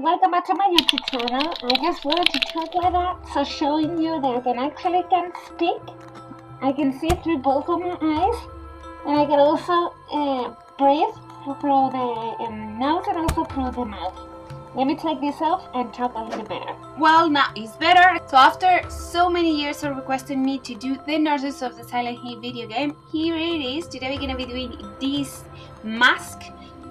welcome back to my YouTube channel. I just wanted to talk like that, so showing you that I can speak. I can see through both of my eyes, and I can also breathe through the nose and also through the mouth. Let me take this off and talk a little better. Well, now it's better. So after so many years of requesting me to do the Nurses of the Silent Hill video game, here it is. Today we're gonna be doing this mask,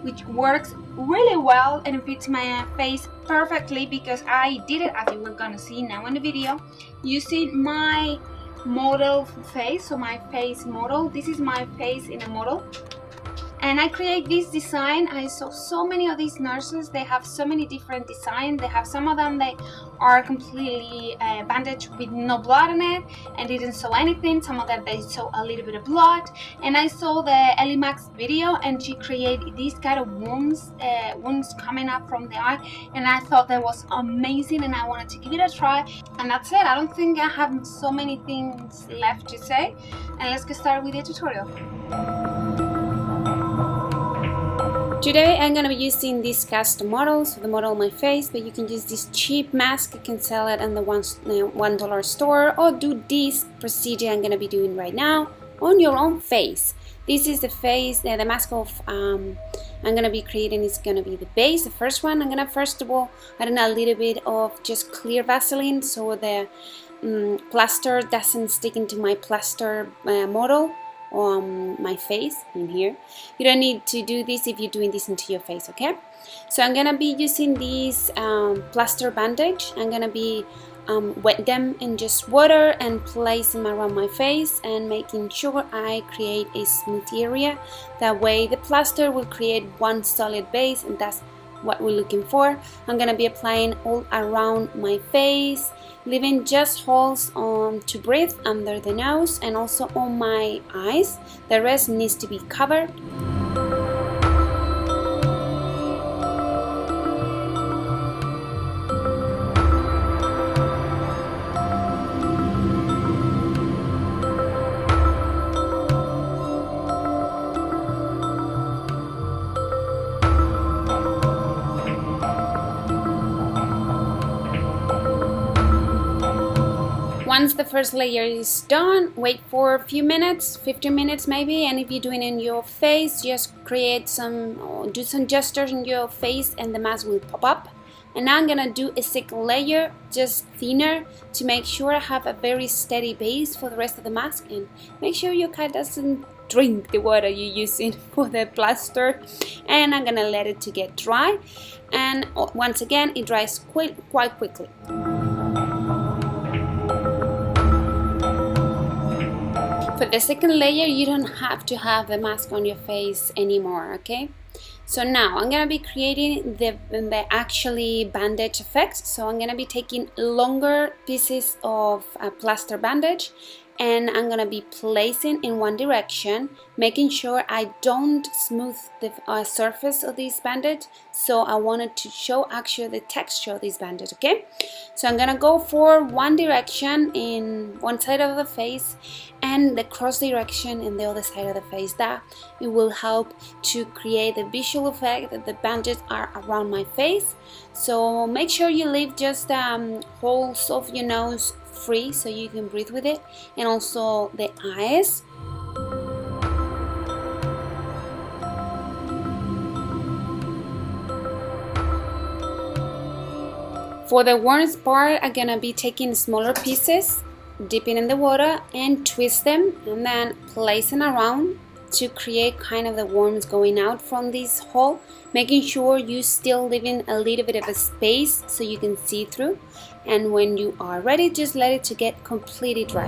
which works really well and fits my face perfectly because I did it, as you were gonna see now in the video, using my model face. So my face model, this is my face in a model, and I create this design. I saw so many of these nurses, they have so many different designs. They have some of them, they are completely bandaged with no blood in it and didn't show anything. Some of them, they show a little bit of blood. And I saw the Ellie Max video, and she created these kind of wounds coming up from the eye, and I thought that was amazing, and I wanted to give it a try. And that's it. I don't think I have so many things left to say, and let's get started with the tutorial. Today I'm going to be using these custom models for the model of my face, but you can use this cheap mask. You can sell it in the $1 store, or do this procedure I'm going to be doing right now on your own face. This is the face, the mask of I'm going to be creating is going to be the base, the first one. I'm going to first of all add in a little bit of just clear Vaseline so the plaster doesn't stick into my plaster model on my face in here. You don't need to do this if you're doing this into your face, okay? So I'm gonna be using these plaster bandage. I'm gonna be wet them in just water and place them around my face and making sure I create a smooth area. That way the plaster will create one solid base, and that's what we're looking for. I'm gonna be applying all around my face, leaving just holes to breathe under the nose and also on my eyes. The rest needs to be covered. Once the first layer is done, wait for a few minutes, 15 minutes maybe, and if you're doing it in your face, just create some, or do some gestures in your face and the mask will pop up. And now I'm gonna do a second layer, just thinner, to make sure I have a very steady base for the rest of the mask, and make sure your cat doesn't drink the water you're using for the plaster. And I'm gonna let it to get dry, and once again it dries quite quickly. For the second layer, you don't have to have the mask on your face anymore, okay? So now I'm gonna be creating the actually bandage effect. So I'm gonna be taking longer pieces of plaster bandage, and I'm gonna be placing in one direction, making sure I don't smooth the surface of this bandage. So I wanted to show actually the texture of this bandage, okay? So I'm gonna go for one direction in one side of the face and the cross direction in the other side of the face. That it will help to create the visual effect that the bandages are around my face. So make sure you leave just holes of your nose free so you can breathe with it, and also the eyes. For the worms part, I'm gonna be taking smaller pieces, dipping in the water and twist them, and then placing around to create kind of the worms going out from this hole, making sure you still leaving a little bit of a space so you can see through. And when you are ready, just let it to get completely dry.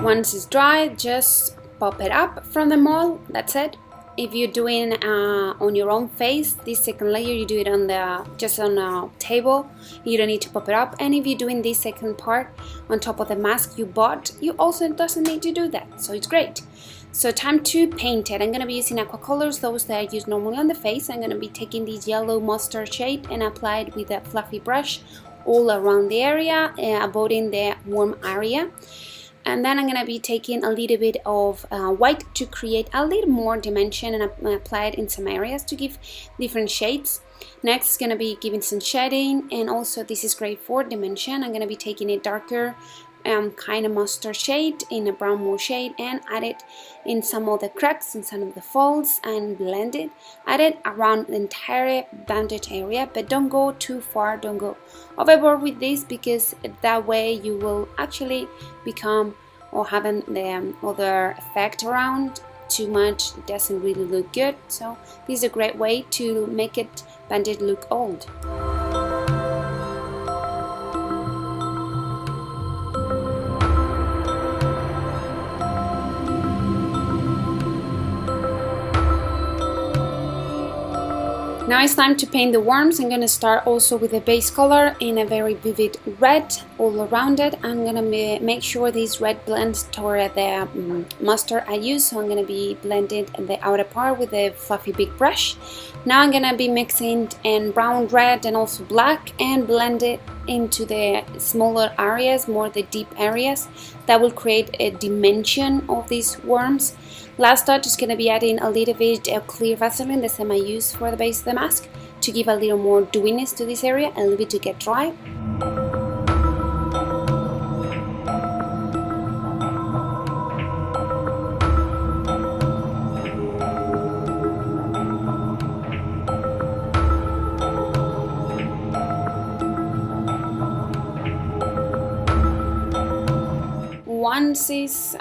Once it's dry, just pop it up from the mold. That's it. If you're doing on your own face, this second layer you do it on just on a table. You don't need to pop it up. And if you're doing this second part on top of the mask you bought, you also doesn't need to do that. So it's great. So time to paint it. I'm going to be using aqua colors, those that I use normally on the face. I'm going to be taking this yellow mustard shade and apply it with a fluffy brush all around the area, avoiding the warm area. And then I'm going to be taking a little bit of white to create a little more dimension and apply it in some areas to give different shades. Next, going to be giving some shading, and also this is great for dimension. I'm going to be taking a darker kind of mustard shade in a brown wool shade and add it in some of the cracks and some of the folds and blend it. Add it around the entire bandage area, but don't go too far, don't go overboard with this, because that way you will actually become or having the other effect around too much. It doesn't really look good. So this is a great way to make it bandage look old. Now it's time to paint the worms. I'm going to start also with the base color in a very vivid red all around it. I'm going to make sure this red blends toward the mustard I use, so I'm going to be blending the outer part with a fluffy big brush. Now I'm going to be mixing in brown, red and also black and blend it into the smaller areas, more the deep areas. That will create a dimension of these worms. Last touch is going to be adding a little bit of clear Vaseline, the same I use for the base of the mask, to give a little more dewiness to this area, a little bit to get dry. Once it's,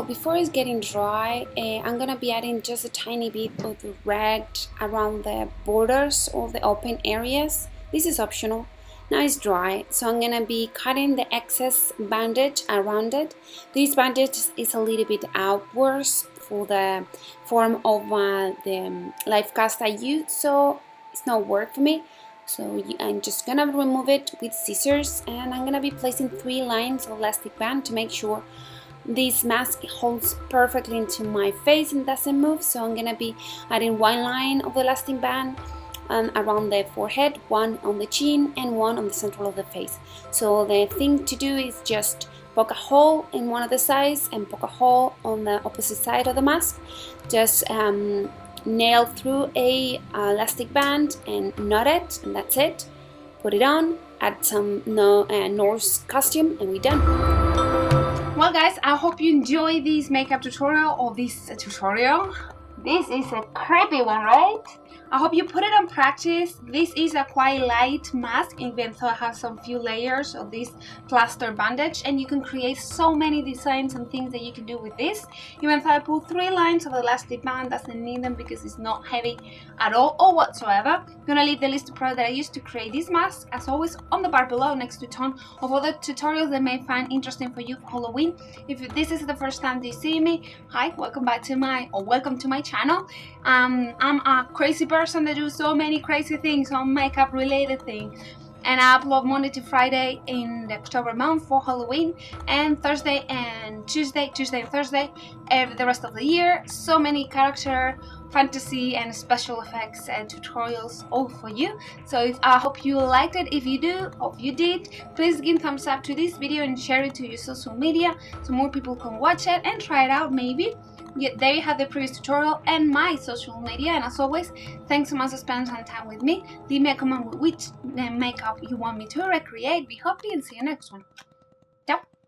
before it's getting dry, I'm gonna be adding just a tiny bit of the red around the borders of the open areas. This is optional. Now it's dry, so I'm gonna be cutting the excess bandage around it. This bandage is a little bit outwards for the form of the life cast I use, so it's not work for me. So I'm just gonna remove it with scissors, and I'm gonna be placing 3 lines of elastic band to make sure this mask holds perfectly into my face and doesn't move. So I'm gonna be adding 1 line of the elastic band around the forehead, 1 on the chin and 1 on the center of the face. So the thing to do is just poke a hole in one of the sides and poke a hole on the opposite side of the mask. Just nail through a elastic band and knot it, and that's it. Put it on, add some Norse costume, and we're done. Well guys, I hope you enjoy this makeup tutorial or this tutorial. This is a creepy one, right? I hope you put it on practice. This is a quite light mask, even though it has some few layers of this plaster bandage, and you can create so many designs and things that you can do with this. Even though I put 3 lines of elastic band, doesn't need them because it's not heavy at all or whatsoever. I'm gonna leave the list of products that I used to create this mask, as always, on the bar below, next to a ton of other tutorials that may find interesting for you for Halloween. If this is the first time you see me, hi, welcome to my channel. I'm a crazy person that do so many crazy things on makeup related things, and I upload Monday to Friday in the October month for Halloween, and Thursday and Tuesday and Thursday the rest of the year. So many character, fantasy and special effects and tutorials all for you. So I hope you liked it. If you do, hope you did, please give thumbs up to this video and share it to your social media so more people can watch it and try it out maybe. Yeah, there you have the previous tutorial and my social media, and as always, thanks so much for spending some time with me. Leave me a comment with which makeup you want me to recreate. Be happy and see you next one.